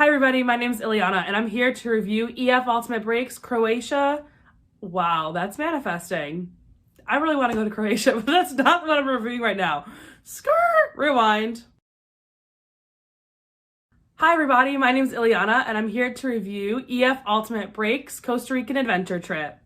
Hi everybody, my name is Ileana and I'm here to review EF Ultimate Breaks Croatia. Wow, that's manifesting. I really want to go to Croatia, but that's not what I'm reviewing right now. Skirt! Rewind. Hi everybody, my name is Ileana and I'm here to review EF Ultimate Breaks Costa Rican Adventure Trip.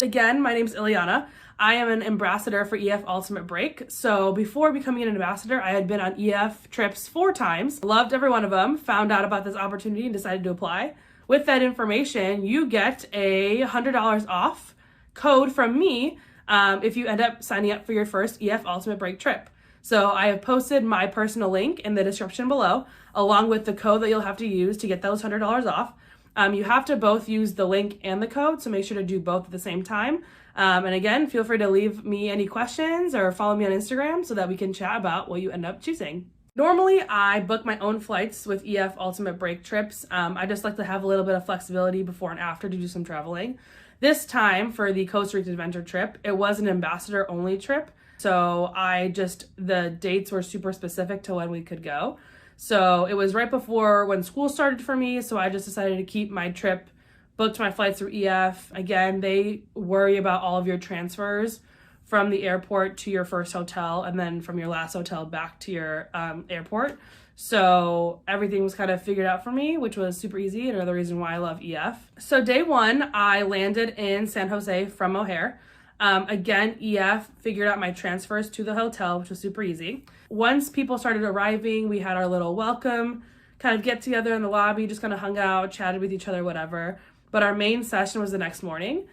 Again, my name is Ileana. I am an ambassador for EF Ultimate Break. So before becoming an ambassador, I had been on EF trips 4 times. Loved every one of them, found out about this opportunity and decided to apply. With that information, you get a $100 off code from me if you end up signing up for your first EF Ultimate Break trip. So I have posted my personal link in the description below, along with the code that you'll have to use to get those $100 off. You have to both use the link and the code, so make sure to do both at the same time. And again, feel free to leave me any questions or follow me on Instagram so that we can chat about what you end up choosing. Normally, I book my own flights with EF Ultimate Break trips. I just like to have a little bit of flexibility before and after to do some traveling. This time, for the Costa Rica Adventure trip, it was an ambassador-only trip, so the dates were super specific to when we could go. So it was right before when school started for me, so I just decided to keep my trip, booked my flights through EF. Again, they worry about all of your transfers from the airport to your first hotel and then from your last hotel back to your airport. So everything was kind of figured out for me, which was super easy, and another reason why I love EF. So day 1, I landed in San Jose from O'Hare. Again, EF figured out my transfers to the hotel, which was super easy. Once people started arriving, we had our little welcome, kind of get together in the lobby, just kind of hung out, chatted with each other, whatever. But our main session was the next morning.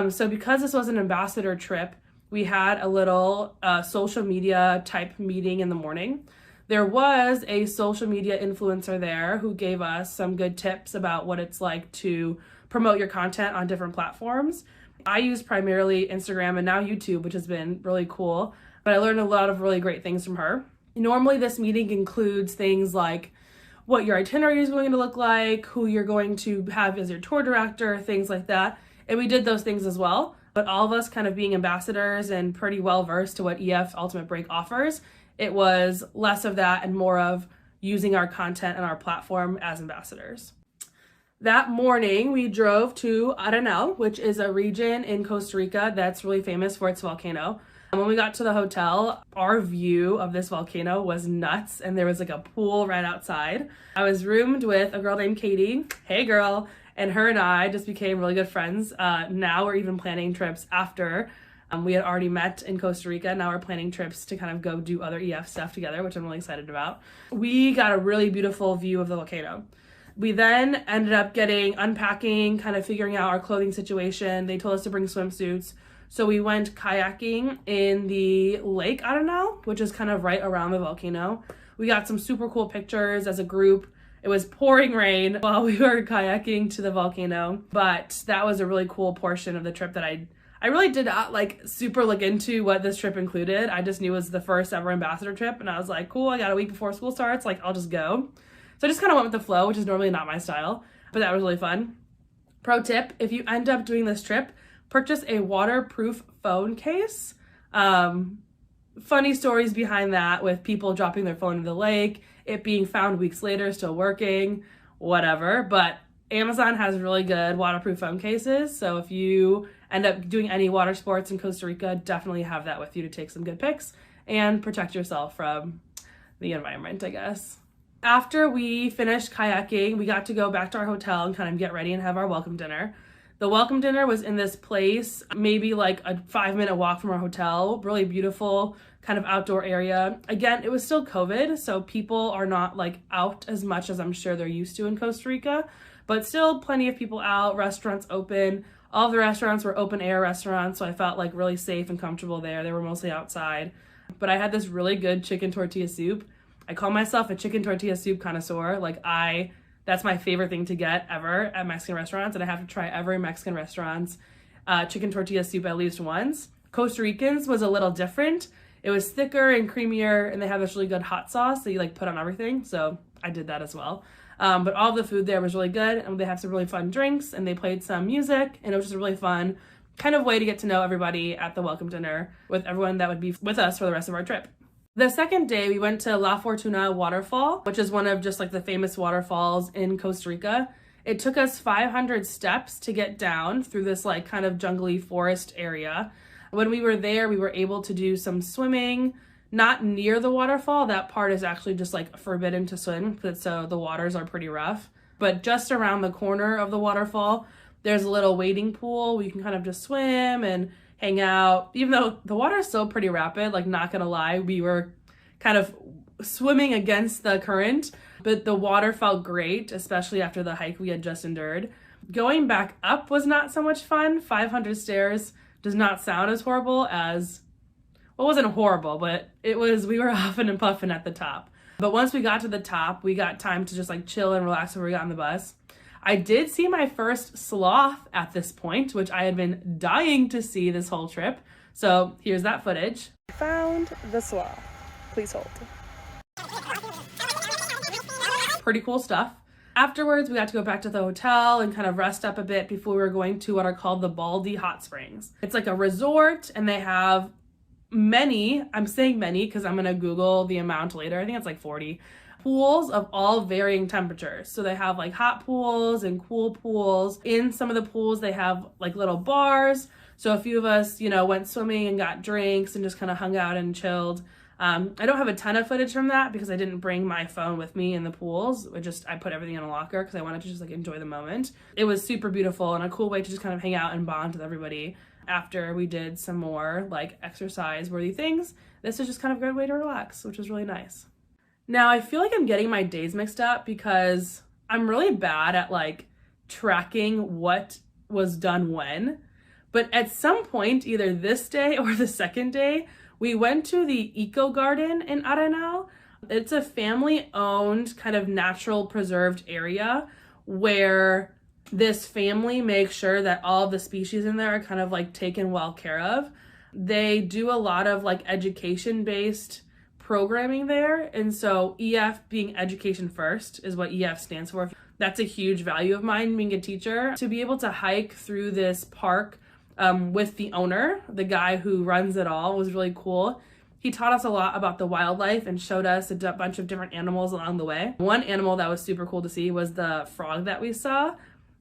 So because this was an ambassador trip, we had a little social media type meeting in the morning. There was a social media influencer there who gave us some good tips about what it's like to promote your content on different platforms. I use primarily Instagram and now YouTube, which has been really cool, but I learned a lot of really great things from her. Normally this meeting includes things like what your itinerary is going to look like, who you're going to have as your tour director, things like that. And we did those things as well, but all of us kind of being ambassadors and pretty well versed to what EF Ultimate Break offers, it was less of that and more of using our content and our platform as ambassadors. That morning, we drove to Arenal, which is a region in Costa Rica that's really famous for its volcano. And when we got to the hotel, our view of this volcano was nuts, and there was like a pool right outside. I was roomed with a girl named Katie, hey girl, and her and I just became really good friends. Now we're even planning trips after. We had already met in Costa Rica. Now we're planning trips to kind of go do other EF stuff together, which I'm really excited about. We got a really beautiful view of the volcano. We then ended up unpacking, kind of figuring out our clothing situation. They told us to bring swimsuits. So we went kayaking in the lake Arenal, which is kind of right around the volcano. We got some super cool pictures as a group. It was pouring rain while we were kayaking to the volcano, but that was a really cool portion of the trip that I really did not super look into what this trip included. I just knew it was the first ever ambassador trip, and I was like, cool, I got a week before school starts, I'll just go. So I just kind of went with the flow, which is normally not my style, but that was really fun. Pro tip, if you end up doing this trip, purchase a waterproof phone case. Funny stories behind that with people dropping their phone in the lake, it being found weeks later, still working, whatever. But Amazon has really good waterproof phone cases. So if you end up doing any water sports in Costa Rica, definitely have that with you to take some good pics and protect yourself from the environment, I guess. After we finished kayaking, we got to go back to our hotel and kind of get ready and have our welcome dinner. The welcome dinner was in this place, maybe like a 5-minute walk from our hotel, really beautiful kind of outdoor area. Again, it was still COVID, so people are not out as much as I'm sure they're used to in Costa Rica, but still plenty of people out, restaurants open. All of the restaurants were open air restaurants, so I felt really safe and comfortable there. They were mostly outside, but I had this really good chicken tortilla soup. I call myself a chicken tortilla soup connoisseur. That's my favorite thing to get ever at Mexican restaurants, and I have to try every Mexican restaurant's chicken tortilla soup at least once. Costa Ricans was a little different. It was thicker and creamier, and they have this really good hot sauce that you put on everything, so I did that as well. But all the food there was really good, and they have some really fun drinks, and they played some music, and it was just a really fun kind of way to get to know everybody at the welcome dinner with everyone that would be with us for the rest of our trip. The second day, we went to La Fortuna waterfall, which is one of just like the famous waterfalls in Costa Rica. It took us 500 steps to get down through this like kind of jungly forest area. When we were there, we were able to do some swimming, not near the waterfall. That part is actually just like forbidden to swim, so the waters are pretty rough. But just around the corner of the waterfall, there's a little wading pool where you can kind of just swim and hang out. Even though the water is still pretty rapid, like not gonna lie, we were kind of swimming against the current, but the water felt great, especially after the hike we had just endured. Going back up was not so much fun. 500 stairs does not sound as horrible as, well, it wasn't horrible, but it was, we were huffing and puffing at the top. But once we got to the top, we got time to just like chill and relax before we got on the bus. I did see my first sloth at this point, which I had been dying to see this whole trip. So here's that footage. Found the sloth. Please hold. Pretty cool stuff. Afterwards, we got to go back to the hotel and kind of rest up a bit before we were going to what are called the Baldy Hot Springs. It's like a resort, and they have many, I'm saying many because I'm going to Google the amount later. I think it's like 40 pools of all varying temperatures. So they have like hot pools and cool pools. In some of the pools, they have like little bars. So a few of us, went swimming and got drinks and just kind of hung out and chilled. I don't have a ton of footage from that because I didn't bring my phone with me in the pools. I put everything in a locker because I wanted to just like enjoy the moment. It was super beautiful and a cool way to just kind of hang out and bond with everybody after we did some more like exercise worthy things. This is just kind of a good way to relax, which was really nice. Now I feel like I'm getting my days mixed up because I'm really bad at like tracking what was done when, but at some point, either this day or the second day, we went to the Eco Garden in Arenal. It's a family-owned kind of natural preserved area where this family makes sure that all of the species in there are kind of like taken well care of. They do a lot of like education-based programming there. And so EF being education first is what EF stands for. That's a huge value of mine being a teacher. To be able to hike through this park with the owner, the guy who runs it all, was really cool. He taught us a lot about the wildlife and showed us a bunch of different animals along the way. One animal that was super cool to see was the frog that we saw.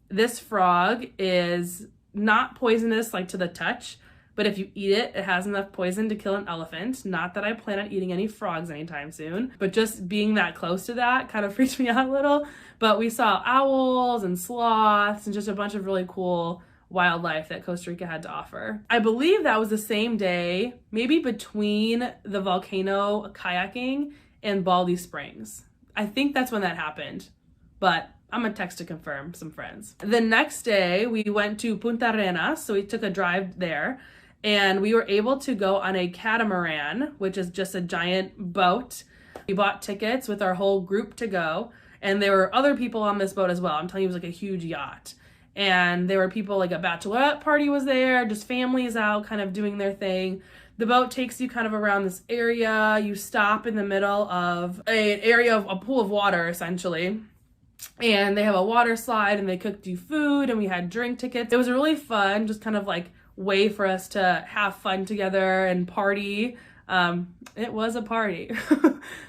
This frog is not poisonous like to the touch, but if you eat it, it has enough poison to kill an elephant. Not that I plan on eating any frogs anytime soon, but just being that close to that kind of freaked me out a little. But we saw owls and sloths and just a bunch of really cool wildlife that Costa Rica had to offer. I believe that was the same day, maybe between the volcano kayaking and Baldy Springs. I think that's when that happened, but I'm gonna text to confirm some friends. The next day we went to Punta Arenas, so we took a drive there and we were able to go on a catamaran, which is just a giant boat. We bought tickets with our whole group to go, and there were other people on this boat as well. I'm telling you, it was like a huge yacht. And there were people, like a bachelorette party was there, just families out kind of doing their thing. The boat takes you kind of around this area. You stop in the middle of an area of a pool of water, essentially. And they have a water slide and they cooked you food and we had drink tickets. It was really fun, just kind of like way for us to have fun together and party. It was a party.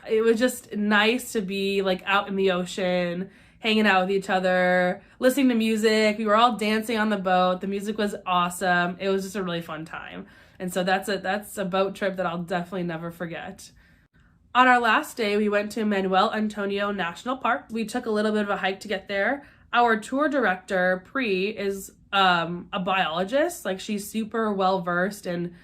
It was just nice to be like out in the ocean, hanging out with each other, listening to music. We were all dancing on the boat. The music was awesome. It was just a really fun time. And so that's a boat trip that I'll definitely never forget. On our last day, we went to Manuel Antonio National Park. We took a little bit of a hike to get there. Our tour director, Pri, is a biologist. Like, she's super well-versed in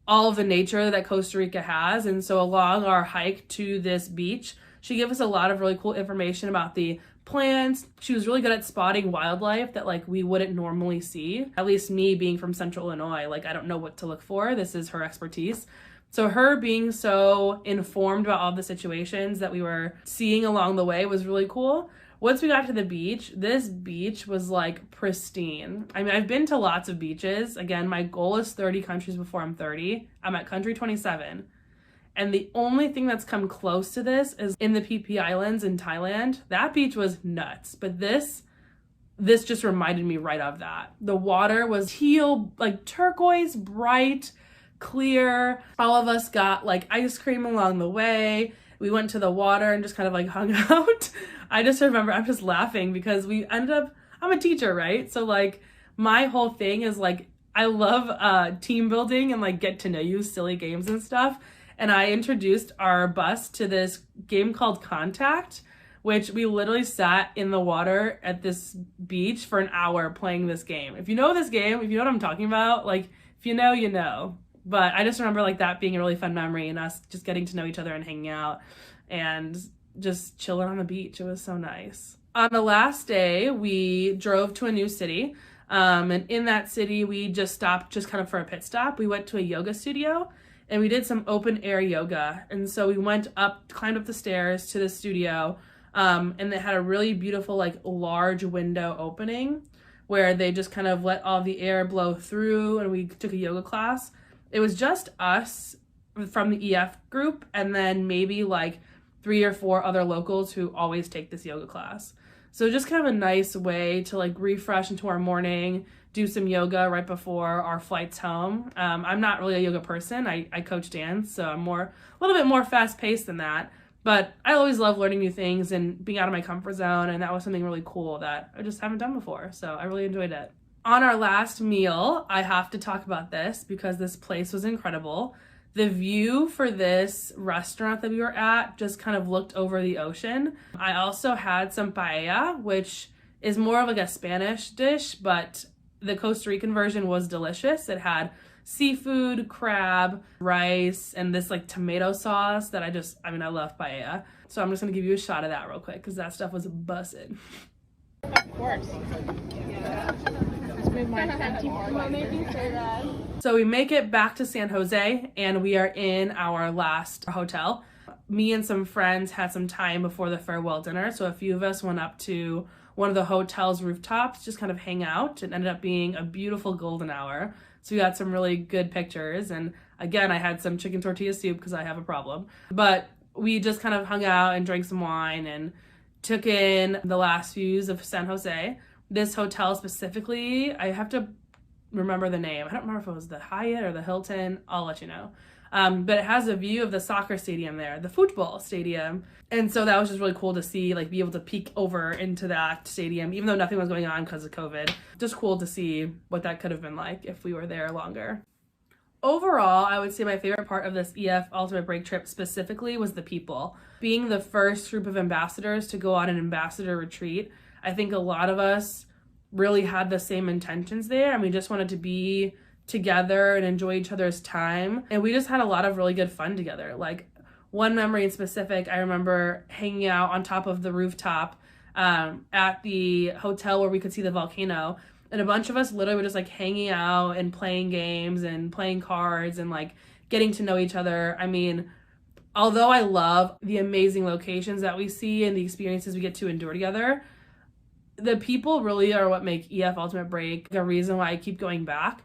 all of the nature that Costa Rica has. And so along our hike to this beach, she gave us a lot of really cool information about the plants. She was really good at spotting wildlife that like we wouldn't normally see. At least me being from Central Illinois, like I don't know what to look for. This is her expertise. So her being so informed about all the situations that we were seeing along the way was really cool. Once we got to the beach, this beach was like pristine. I mean, I've been to lots of beaches. Again, my goal is 30 countries before I'm 30. I'm at country 27. And the only thing that's come close to this is in the PP Islands in Thailand. That beach was nuts, but this just reminded me right of that. The water was teal, like turquoise, bright, clear. All of us got like ice cream along the way. We went to the water and just kind of like hung out. I just remember, I'm just laughing because we ended up, I'm a teacher, right? So like my whole thing is like, I love team building and like get to know you, silly games and stuff. And I introduced our bus to this game called Contact, which we literally sat in the water at this beach for an hour playing this game. If you know this game, if you know what I'm talking about, like if you know, you know. But I just remember like that being a really fun memory and us just getting to know each other and hanging out and just chilling on the beach. It was so nice. On the last day, we drove to a new city. And in that city, we just stopped just kind of for a pit stop. We went to a yoga studio and we did some open air yoga. And so we went up, climbed up the stairs to the studio. And they had a really beautiful, like large window opening where they just kind of let all the air blow through and we took a yoga class. It was just us from the EF group and then maybe like 3 or 4 other locals who always take this yoga class. So just kind of a nice way to like refresh into our morning, do some yoga right before our flights home. I'm not really a yoga person. I coach dance, so I'm a little bit more fast paced than that. But I always love learning new things and being out of my comfort zone, and that was something really cool that I just haven't done before. So I really enjoyed it. On our last meal, I have to talk about this because this place was incredible. The view for this restaurant that we were at just kind of looked over the ocean. I also had some paella, which is more of like a Spanish dish, but the Costa Rican version was delicious. It had seafood, crab, rice, and this like tomato sauce that I love paella. So I'm just gonna give you a shot of that real quick because that stuff was busted. Of course. Yeah. So we make it back to San Jose and we are in our last hotel. Me and some friends had some time before the farewell dinner, so a few of us went up to one of the hotel's rooftops, just kind of hang out. It ended up being a beautiful golden hour. So we got some really good pictures. And again, I had some chicken tortilla soup because I have a problem. But we just kind of hung out and drank some wine and took in the last views of San Jose. This hotel specifically, I have to remember the name. I don't remember if it was the Hyatt or the Hilton. I'll let you know. But it has a view of the soccer stadium there, the football stadium. And so that was just really cool to see, like be able to peek over into that stadium, even though nothing was going on because of COVID. Just cool to see what that could have been like if we were there longer. Overall, I would say my favorite part of this EF Ultimate Break trip specifically was the people. Being the first group of ambassadors to go on an ambassador retreat, I think a lot of us really had the same intentions there, and we just wanted to be together and enjoy each other's time. And we just had a lot of really good fun together. Like one memory in specific, I remember hanging out on top of the rooftop at the hotel where we could see the volcano. And a bunch of us literally were just like hanging out and playing games and playing cards and like getting to know each other. I mean, although I love the amazing locations that we see and the experiences we get to endure together, the people really are what make EF Ultimate Break the reason why I keep going back.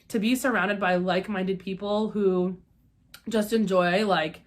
To be surrounded by like-minded people who just enjoy like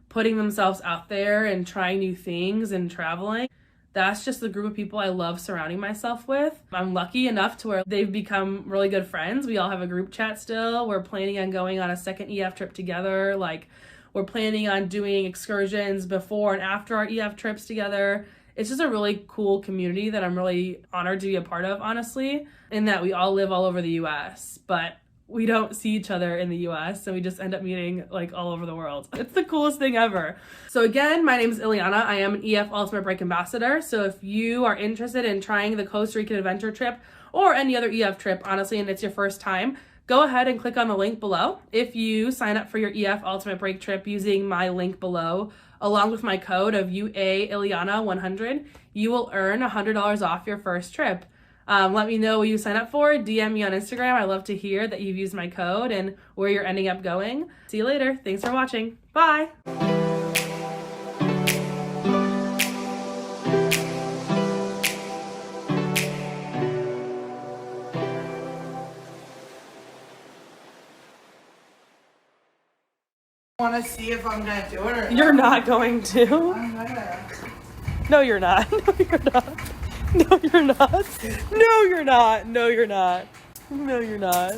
putting themselves out there and trying new things and traveling. That's just the group of people I love surrounding myself with. I'm lucky enough to where they've become really good friends. We all have a group chat still. We're planning on going on a second EF trip together. Like we're planning on doing excursions before and after our EF trips together. It's just a really cool community that I'm really honored to be a part of, honestly, in that we all live all over the US, but we don't see each other in the US, so we just end up meeting like all over the world. It's the coolest thing ever. So again, my name is Ileana. I am an EF Ultimate Break Ambassador. So if you are interested in trying the Costa Rica Adventure trip or any other EF trip, honestly, and it's your first time, go ahead and click on the link below. If you sign up for your EF Ultimate Break trip using my link below, along with my code of UAIleana100, you will earn $100 off your first trip. Let me know what you sign up for. DM me on Instagram. I love to hear that you've used my code and where you're ending up going. See you later. Thanks for watching. Bye. Want to see if I'm gonna do it or You're not going to. I'm gonna. No, you're not. No, you're not. No, you're not. No, you're not. No, you're not. No, you're not.